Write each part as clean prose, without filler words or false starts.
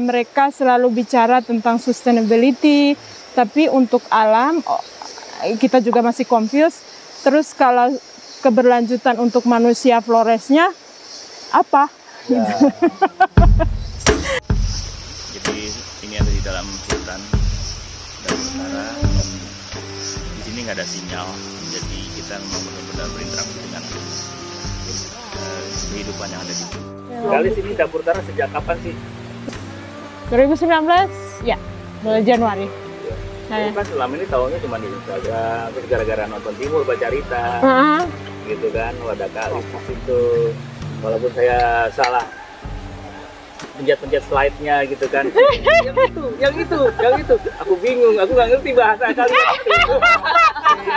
Mereka selalu bicara tentang sustainability, tapi untuk alam kita juga masih confused. Terus kalau keberlanjutan untuk manusia Floresnya apa? Ya. Jadi ini ada di dalam hutan dan utara, dan di sini nggak ada sinyal, jadi kita memang benar-benar berinteraksi dengan kehidupan yang ada di sini. Kali sini Dapur Utara sejak kapan sih? 2019, ya, bulan Januari. Ya. Kan selama ini tahunya cuma di Instagram, terus gara-gara nonton Timur baca Rita, gitu kan, wadah kali itu. Walaupun saya salah pencet-pencet slide-nya gitu kan. yang itu, aku bingung, aku nggak ngerti bahasa kalian itu.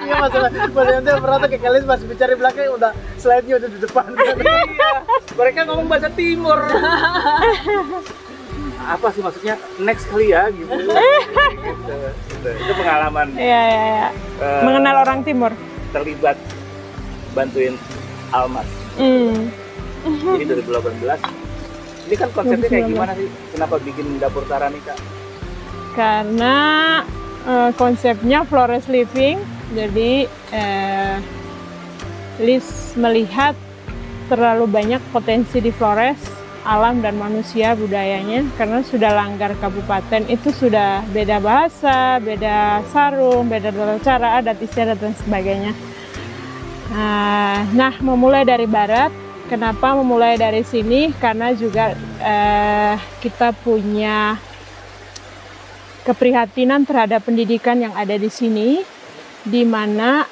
Iya maksudnya pernah ke kalian pas bicara di belakang udah slide-nya udah di depan. Iya, mereka ngomong bahasa Timur. Apa sih maksudnya next kali ya gitu. Itu pengalaman. Iya. Mengenal orang Timur. Terlibat bantuin Almas. Jadi 2018. Ini kan konsepnya kayak gimana sih? Kenapa bikin Dapur Utara nih Kak? Karena konsepnya Flores Living. Jadi Liz melihat terlalu banyak potensi di Flores, alam dan manusia budayanya, karena sudah langgar kabupaten itu sudah beda bahasa, beda sarung, beda cara adat istiadat dan sebagainya. Nah, memulai dari barat. Kenapa memulai dari sini? Karena juga kita punya keprihatinan terhadap pendidikan yang ada di sini, di mana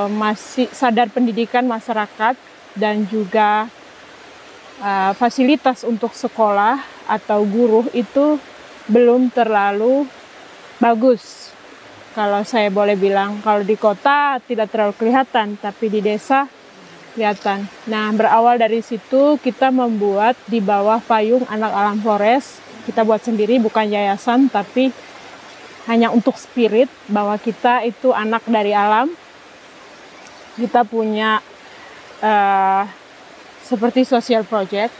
masih sadar pendidikan masyarakat dan juga fasilitas untuk sekolah atau guru itu belum terlalu bagus. Kalau saya boleh bilang, kalau di kota tidak terlalu kelihatan, tapi di desa kelihatan. Nah, berawal dari situ kita membuat di bawah payung Anak Alam Flores. Kita buat sendiri, bukan yayasan, tapi hanya untuk spirit bahwa kita itu anak dari alam. Kita punya seperti social project,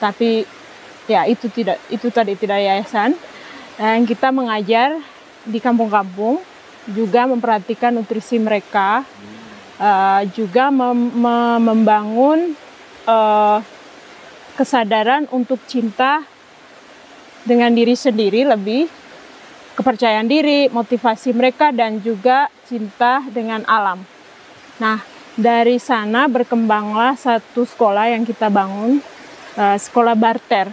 tapi ya itu tadi tidak yayasan. Dan kita mengajar di kampung-kampung, juga memperhatikan nutrisi mereka, juga membangun kesadaran untuk cinta dengan diri sendiri, lebih kepercayaan diri, motivasi mereka, dan juga cinta dengan alam. Nah, dari sana berkembanglah satu sekolah yang kita bangun, sekolah barter.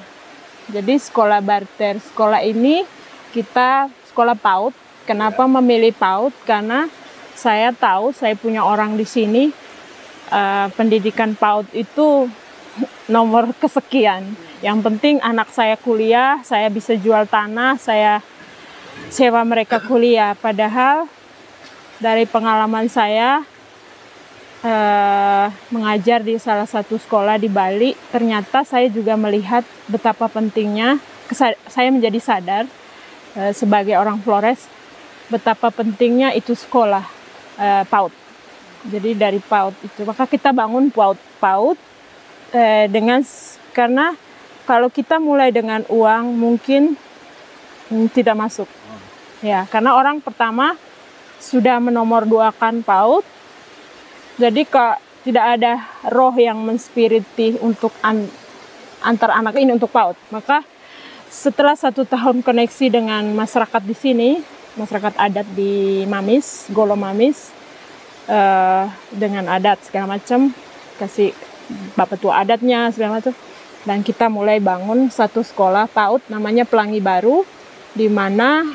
Jadi sekolah barter, sekolah ini kita sekolah PAUD. Kenapa memilih PAUD? Karena saya tahu, saya punya orang di sini, pendidikan PAUD itu nomor kesekian. Yang penting anak saya kuliah, saya bisa jual tanah, saya sewa mereka kuliah. Padahal dari pengalaman saya mengajar di salah satu sekolah di Bali, ternyata saya juga melihat betapa pentingnya, saya menjadi sadar sebagai orang Flores, betapa pentingnya itu sekolah PAUD. Jadi dari PAUD itu, maka kita bangun PAUD karena kalau kita mulai dengan uang mungkin tidak masuk. Ya, karena orang pertama sudah menomorduakan PAUD. Jadi tidak ada roh yang menspiriti untuk antar anak ini untuk PAUD. Maka setelah 1 tahun koneksi dengan masyarakat di sini, masyarakat adat di Mamis, Golo Mamis, dengan adat segala macam, kasih bapak tua adatnya segala macam, dan kita mulai bangun satu sekolah PAUD namanya Pelangi Baru, di mana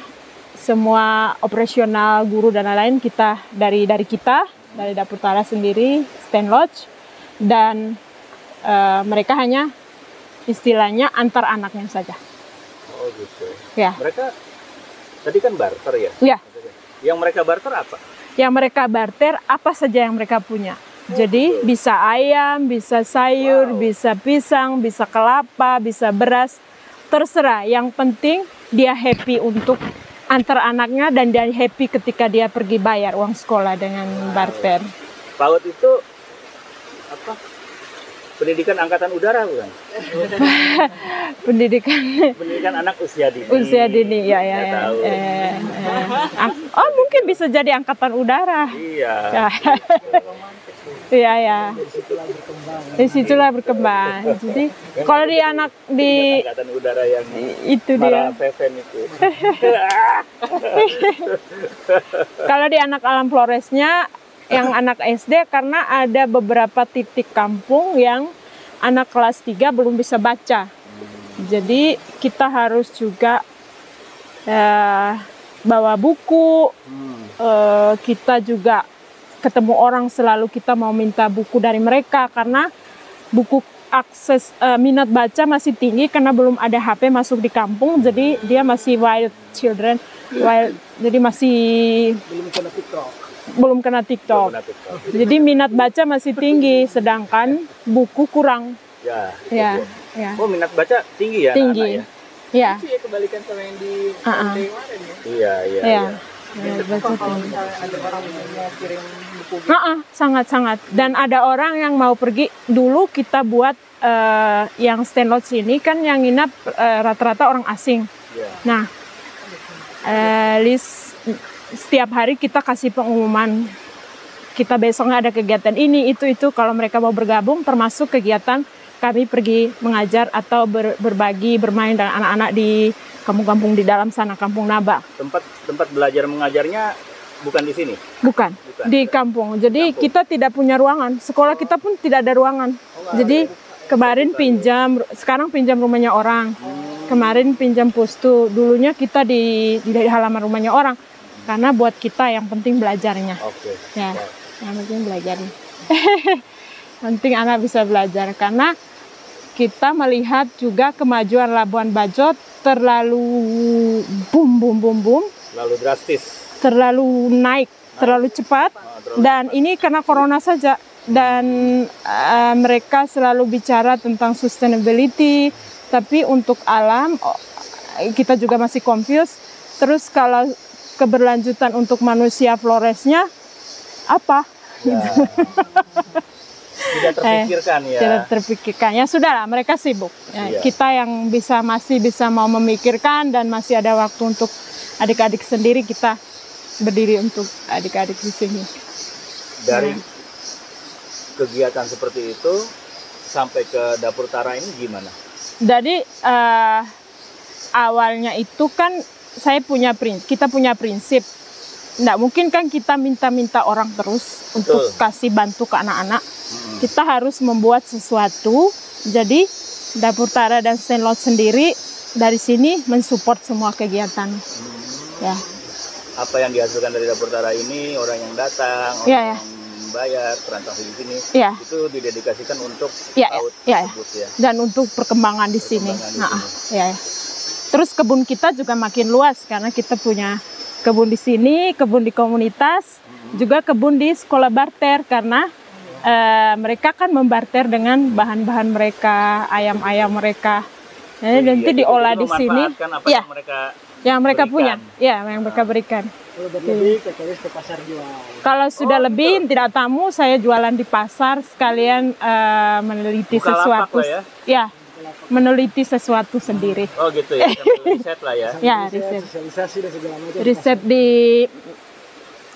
semua operasional guru dan lain-lain kita dari Dapur Utara sendiri, Stand Lodge, dan mereka hanya istilahnya antar anaknya saja. Oh gitu. Ya. Mereka tadi kan barter ya? Ya. Yang mereka barter apa? Yang mereka barter apa saja yang mereka punya. Jadi bisa ayam, bisa sayur, bisa pisang, bisa kelapa, bisa beras, terserah. Yang penting dia happy untuk antar anaknya, dan dia happy ketika dia pergi bayar uang sekolah dengan barter. PAUD itu apa? pendidikan angkatan udara bukan? Pendidikan anak usia dini. Usia dini, ya. Tahu. Oh, mungkin bisa jadi angkatan udara. Iya. Iya. Disitulah berkembang. Jadi kalau di anak di angkatan udara yang itu dia. Feven itu. Kalau di anak alam Floresnya yang anak SD, karena ada beberapa titik kampung yang anak kelas 3 belum bisa baca. Jadi kita harus juga bawa buku. Kita juga ketemu orang selalu kita mau minta buku dari mereka, karena buku akses minat baca masih tinggi karena belum ada HP masuk di kampung, jadi dia masih wild children, jadi masih belum kena TikTok. Jadi minat baca masih tinggi, sedangkan buku kurang. Ya. Oh, minat baca tinggi ya? Tinggi. Anak-anak ya. Itu ya kebalikan sama yang di kemarin ya. Iya. Baca tinggi. Ada orang mau kirim buku. Sangat-sangat. Dan ada orang yang mau pergi. Dulu kita buat yang stand lodge ini kan yang nginap rata-rata orang asing. Nah, setiap hari kita kasih pengumuman. Kita besoknya ada kegiatan ini, itu. Kalau mereka mau bergabung, termasuk kegiatan kami pergi mengajar atau berbagi, bermain dengan anak-anak di kampung-kampung di dalam sana, Kampung Naba. Tempat belajar mengajarnya bukan di sini? Bukan. Di kampung. Jadi kita tidak punya ruangan. Sekolah kita pun tidak ada ruangan. Jadi kemarin sekarang pinjam rumahnya orang. Kemarin pinjam pustu. Dulunya kita di halaman rumahnya orang. Karena buat kita yang penting belajarnya. Ya, yang penting belajarnya. Penting anak bisa belajar, karena kita melihat juga kemajuan Labuan Bajo terlalu boom, terlalu drastis, terlalu naik, terlalu cepat, dan ini karena corona saja. Dan mereka selalu bicara tentang sustainability, tapi untuk alam kita juga masih confused. Terus kalau keberlanjutan untuk manusia Floresnya apa? Tidak terpikirkan ya. Tidak terpikirkan. Ya sudahlah, mereka sibuk. Ya, kita yang masih bisa mau memikirkan dan masih ada waktu untuk adik-adik sendiri, kita berdiri untuk adik-adik di sini. Dari kegiatan seperti itu sampai ke Dapur Tara ini gimana? Jadi awalnya itu kan kita punya prinsip. Nggak mungkin kan kita minta-minta orang terus untuk kasih bantu ke anak-anak. Kita harus membuat sesuatu. Jadi Dapur Tara dan Stand Lodge sendiri dari sini mensupport semua kegiatan. Ya. Apa yang dihasilkan dari Dapur Tara ini, orang yang datang, orang yang bayar transaksi di sini, itu didedikasikan untuk PAUD tersebut ya. Dan untuk perkembangan di sini. Terus kebun kita juga makin luas karena kita punya kebun di sini, kebun di komunitas, juga kebun di sekolah barter, karena mereka kan membarter dengan bahan-bahan mereka, ayam-ayam mereka. Jadi nanti diolah di sini. Yang mereka punya, yang mereka berikan. Kalau sudah lebih, tidak tamu, saya jualan di pasar sekalian meneliti sesuatu. Meneliti sesuatu sendiri. Oh gitu ya, riset lah ya. Ya, riset. Riset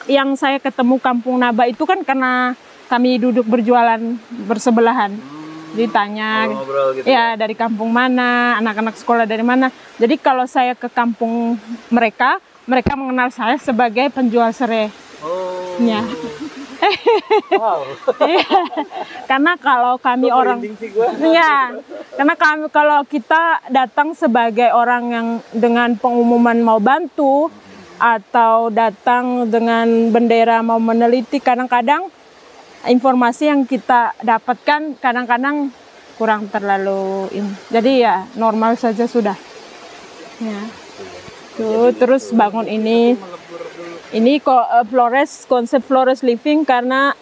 yang saya ketemu Kampung Naba itu kan karena kami duduk berjualan bersebelahan. Ditanya, gitu ya, dari kampung mana, anak-anak sekolah dari mana. Jadi kalau saya ke kampung mereka mengenal saya sebagai penjual serai. Ya. Wow. Karena kalau kami kalau kita datang sebagai orang yang dengan pengumuman mau bantu atau datang dengan bendera mau meneliti, kadang-kadang informasi yang kita dapatkan kadang-kadang kurang terlalu ini. Jadi ya normal saja sudah. Ya. Terus bangun ini konsep Flores Living karena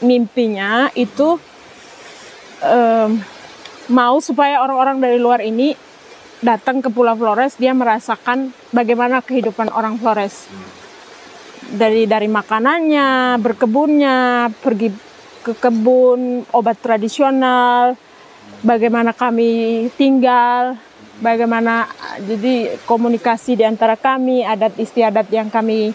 mimpinya itu mau supaya orang-orang dari luar ini datang ke Pulau Flores, dia merasakan bagaimana kehidupan orang Flores. Dari makanannya, berkebunnya, pergi ke kebun, obat tradisional, bagaimana kami tinggal, bagaimana jadi komunikasi di antara kami, adat istiadat yang kami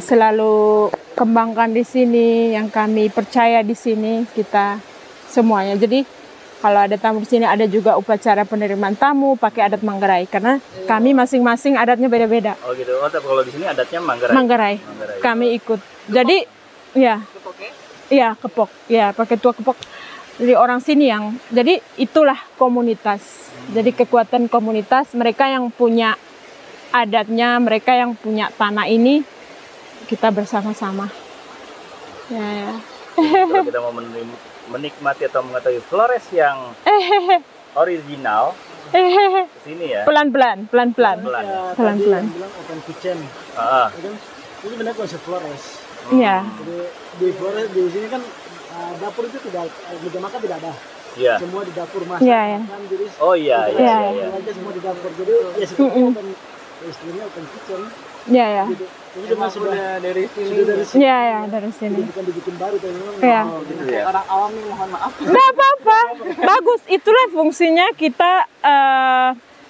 selalu kembangkan di sini, yang kami percaya di sini kita semuanya. Jadi kalau ada tamu di sini ada juga upacara penerimaan tamu pakai adat Manggarai karena kami masing-masing adatnya beda-beda. Oh gitu. Oh, tapi kalau di sini adatnya Manggarai. Manggarai. Kami ikut. Jadi ya. Iya, kepok. Ya, pakai tua kepok. Jadi orang sini yang jadi itulah komunitas. Jadi kekuatan komunitas mereka yang punya adatnya, mereka yang punya tanah ini kita bersama-sama. Ya. Kalau kita mau menikmati atau mengetahui Flores yang original sini ya. Pelan-pelan. Ya, Pelan-pelan. tadi yang bilang open kitchen. Ini benar konsep Flores. Iya. Jadi di Flores di sini kan dapur itu tidak, meja makan tidak ada. Iya. Semua di dapur masak. Iya. Makan, jadi Oh iya. aja semua di dapur. Jadi ya sebenarnya istilahnya open kitchen. Iya. Gitu. Ini memang sudah dari sini. Iya, dari sini. Jadi bukan dibikin baru tapi memang. Iya. Gitu ya. Orang awam nih mohon maaf. Nggak apa-apa, bagus. Itulah fungsinya kita.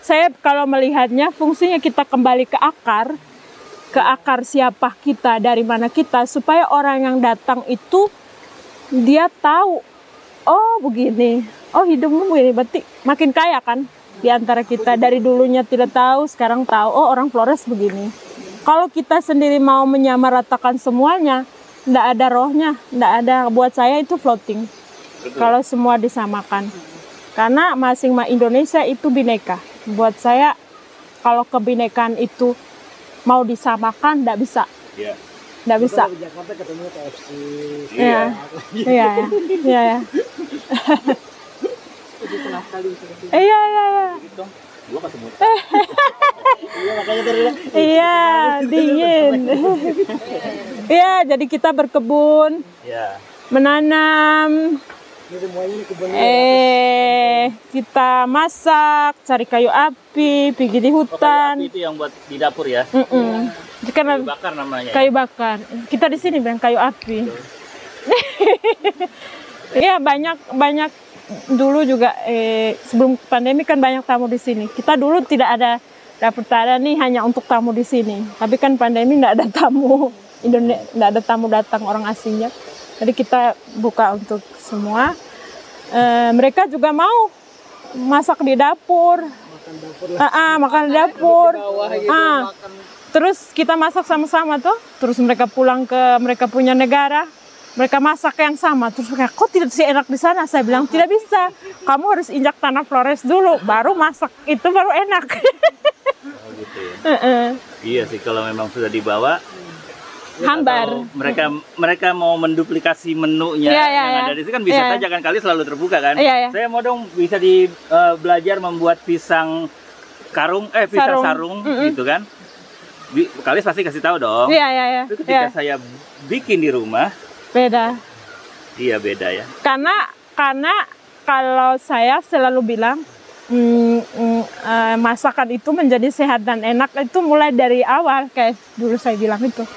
Saya kalau melihatnya fungsinya kita kembali ke akar siapa kita, dari mana kita, supaya orang yang datang itu dia tahu, oh begini, oh hidupmu begini, berarti makin kaya kan di antara kita. Dari dulunya tidak tahu, sekarang tahu, oh orang Flores begini. Kalau kita sendiri mau menyamaratakan semuanya, nggak ada rohnya, nggak ada. Buat saya itu floating. Kalau semua disamakan, karena masing-masing Indonesia itu bineka. Buat saya kalau kebinekaan itu mau disamakan, nggak bisa. Iya. Nggak bisa. Di Jakarta ketemu KFC. Iya. Iya. Iya. Gua ketemu. Iya makanya tadi bilang. Iya, dingin. Iya, jadi kita berkebun, Iya. menanam, Ini semuanya ini kebun. kita masak, cari kayu api, pergi di Oh, kayu hutan. api itu yang buat di dapur ya. Karena Kayu bakar namanya. kayu bakar. Kita di sini bilang kayu api. Iya, banyak dulu juga sebelum pandemi kan banyak tamu di sini. Kita dulu tidak ada dapur tada nih hanya untuk tamu di sini. Tapi kan pandemi tidak ada tamu Indonesia, tidak ada tamu datang orang asingnya. Jadi kita buka untuk semua. Mereka juga mau masak di dapur. Makan di dapur. Terus kita masak sama-sama tuh. Terus mereka pulang ke mereka punya negara. Mereka masak yang sama. Terus mereka, kok tidak sih enak di sana? Saya bilang tidak bisa. Kamu harus injak tanah Flores dulu, baru masak itu baru enak. Oh, gitu ya. Iya sih kalau memang sudah dibawa. Hambar. Mereka mau menduplikasi menunya yang ada di sini kan bisa saja kan, kali selalu terbuka kan. Saya mau dong bisa belajar membuat pisang sarung gitu kan. Kalis pasti kasih tahu dong. Iya. Itu ketika saya bikin di rumah beda. Iya beda ya. Karena kalau saya selalu bilang masakan itu menjadi sehat dan enak itu mulai dari awal, kayak dulu saya bilang itu.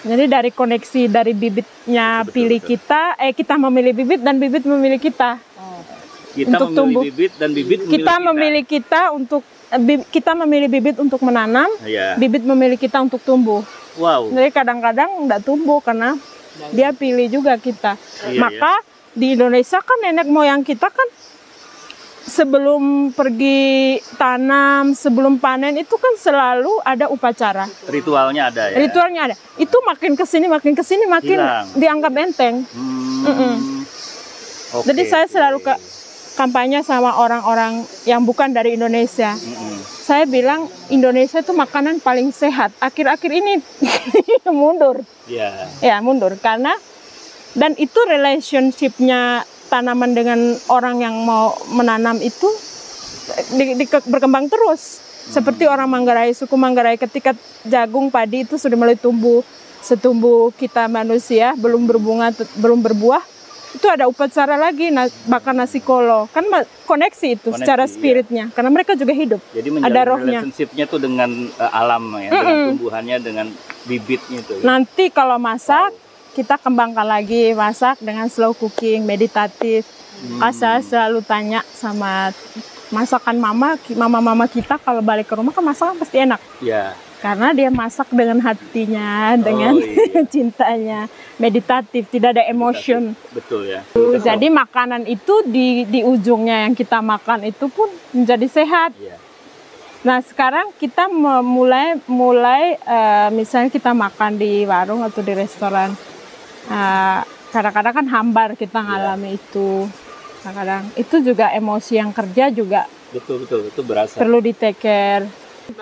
Jadi dari koneksi dari bibitnya pilih kita, kita memilih bibit dan bibit memilih kita. Kita untuk memilih tumbuh. bibit dan bibit memilih Kita memilih kita untuk kita memilih bibit untuk menanam, bibit memilih kita untuk tumbuh. Wow. Jadi kadang-kadang nggak tumbuh karena dia pilih juga kita. Maka di Indonesia kan nenek moyang kita kan sebelum pergi tanam, sebelum panen itu kan selalu ada upacara. Ritualnya ada ya. Ritualnya ada. Itu makin kesini makin hilang. dianggap enteng. Jadi saya selalu kampanye sama orang-orang yang bukan dari Indonesia. Saya bilang Indonesia itu makanan paling sehat. Akhir-akhir ini mundur. Ya mundur karena dan itu relationship-nya tanaman dengan orang yang mau menanam itu berkembang terus. Seperti orang Manggarai, suku Manggarai ketika jagung padi itu sudah mulai tumbuh setumbuh kita manusia, belum berbunga, belum berbuah, itu ada upacara lagi, bakar nasi kolo. Kan koneksi itu secara spiritnya, karena mereka juga hidup. Jadi ada rohnya. Relationship-nya tuh dengan alam ya, dengan tumbuhannya, dengan bibitnya itu. Ya. Nanti kalau masak kita kembangkan lagi, masak dengan slow cooking, meditatif. Saya selalu tanya sama masakan mama kita kalau balik ke rumah kan masakan pasti enak. Iya. Karena dia masak dengan hatinya, dengan cintanya, meditatif, tidak ada emotion. Betul ya. Jadi makanan itu di ujungnya yang kita makan itu pun menjadi sehat. Iya. Nah sekarang kita mulai misalnya kita makan di warung atau di restoran, kadang-kadang kan hambar kita ngalami itu. Kadang-kadang itu juga emosi yang kerja juga. Betul itu berasa. Perlu di take care.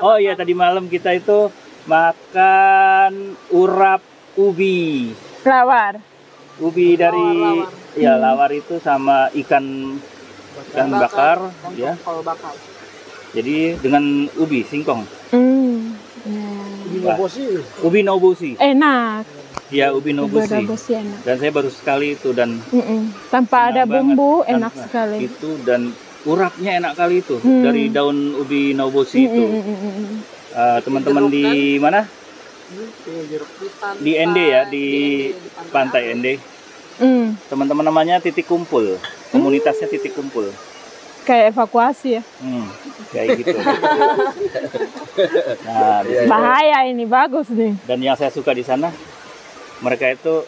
Oh iya, tadi malam kita itu makan urap ubi. Lawar. Ubi dari lawar itu sama ikan bakar ya. Jadi dengan ubi singkong. Ubi nobusi. Enak. Ya, ubi nobusi. Enak. Dan saya baru sekali itu dan tanpa ada bumbu enak sekali. Itu dan urapnya enak kali itu dari daun ubi nobusi itu. Teman-teman di mana? Di ND ya, di pantai ND. Teman-teman namanya titik kumpul, komunitasnya titik kumpul. Kayak evakuasi ya. Kayak gitu. Nah, bahaya ini, bagus nih. Dan yang saya suka di sana, mereka itu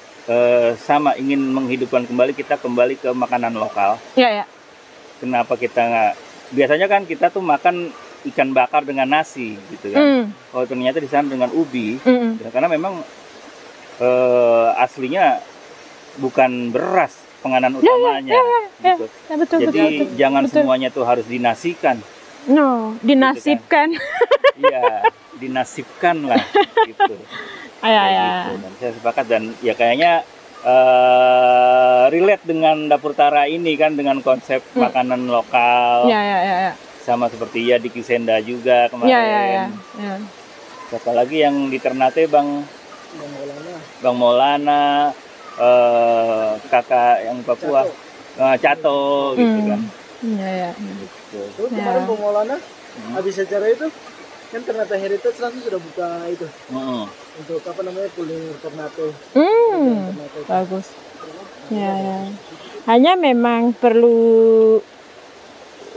sama ingin menghidupkan kembali kita kembali ke makanan lokal. Iya ya. Kenapa kita nggak? Biasanya kan kita tuh makan ikan bakar dengan nasi, gitu kan. Oh ternyata di sana dengan ubi, karena memang aslinya bukan beras penganan utamanya. Gitu. Ya, betul, jadi jangan semuanya tuh harus dinasikan. No, dinasibkan. Iya, dinasibkan lah, gitu. Gitu. Dan saya sepakat dan ya kayaknya relate dengan Dapur Tara ini kan dengan konsep makanan lokal. Ya. Sama seperti ya di Kisenda juga kemarin. Ya. Siapa lagi yang di Ternate Bang Maulana, kakak yang Papua, Cato gitu kan. Iya. Gitu. Terus kemarin Bang Maulana habis acara itu kan Ternate Heritage langsung sudah buka itu. Untuk apa namanya kuliner Ternate. Bagus. Ya. Hanya memang perlu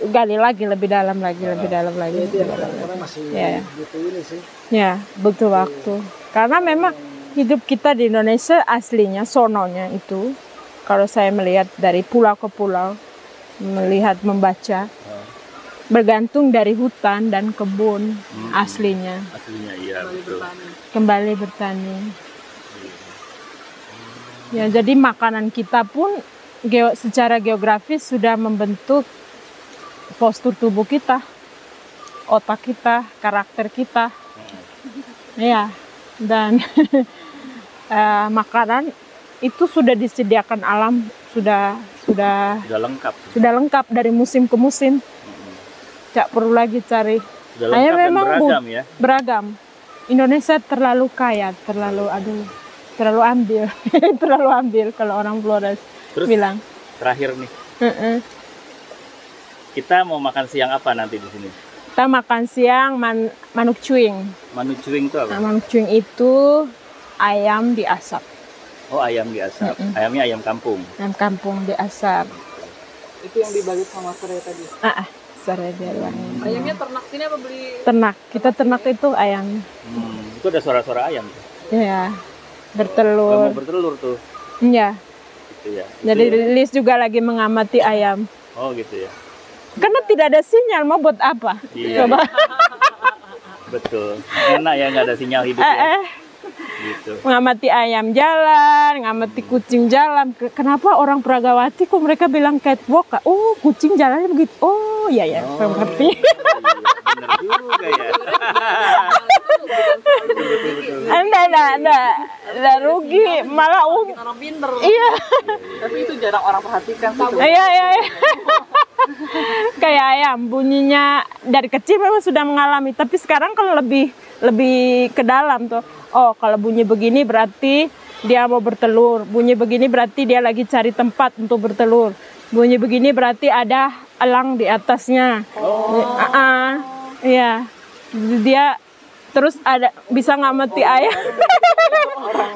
gali lagi lebih dalam lagi. Orang masih butuh ini sih. Ya, butuh waktu. Karena memang hidup kita di Indonesia aslinya sononya itu, kalau saya melihat dari pulau ke pulau, membaca, bergantung dari hutan dan kebun aslinya. Aslinya iya betul. Kembali bertani. Ya, jadi makanan kita pun secara geografis sudah membentuk postur tubuh kita, otak kita, karakter kita. Ya, dan makanan itu sudah disediakan alam, sudah lengkap dari musim ke musim. Tidak perlu lagi cari. Hanya memang beragam ya. Beragam. Indonesia terlalu kaya, terlalu ambil, terlalu ambil kalau orang Flores bilang. Terakhir nih. Kita mau makan siang apa nanti di sini? Kita makan siang manuk cuing. Manuk cuing itu apa? Manuk cuing itu ayam diasap. Oh, ayam diasap. Ayamnya ayam kampung. Ayam kampung diasap. Itu yang dibagi sama sore tadi. Sore dia. Ayamnya ternak sini apa beli? Ternak. Kita ternak itu ayam. Itu ada suara-suara ayam. Iya. Bertelur. Mau bertelur tuh. Iya. Gitu ya. Jadi Liz juga lagi mengamati ayam. Oh gitu ya. Karena tidak ada sinyal, mau buat apa? Iya. Coba. Betul. Enak ya nggak ada sinyal hidup ya. Gitu. Mengamati ayam jalan, mengamati kucing jalan. Kenapa orang Pragawati kok mereka bilang catwalk? Oh, kucing jalannya begitu. Oh, iya ya, mengerti. Bener juga ya. Enggak rugi, malah orang pinter. Iya. Tapi itu jarang orang perhatikan. Iya. Kayak ayam, bunyinya dari kecil memang sudah mengalami, tapi sekarang kalau lebih ke dalam tuh. Oh, kalau bunyi begini berarti dia mau bertelur. Bunyi begini berarti dia lagi cari tempat untuk bertelur. Bunyi begini berarti ada elang di atasnya. Iya. Dia Terus ada bisa ngamati ayam. Gitu kan.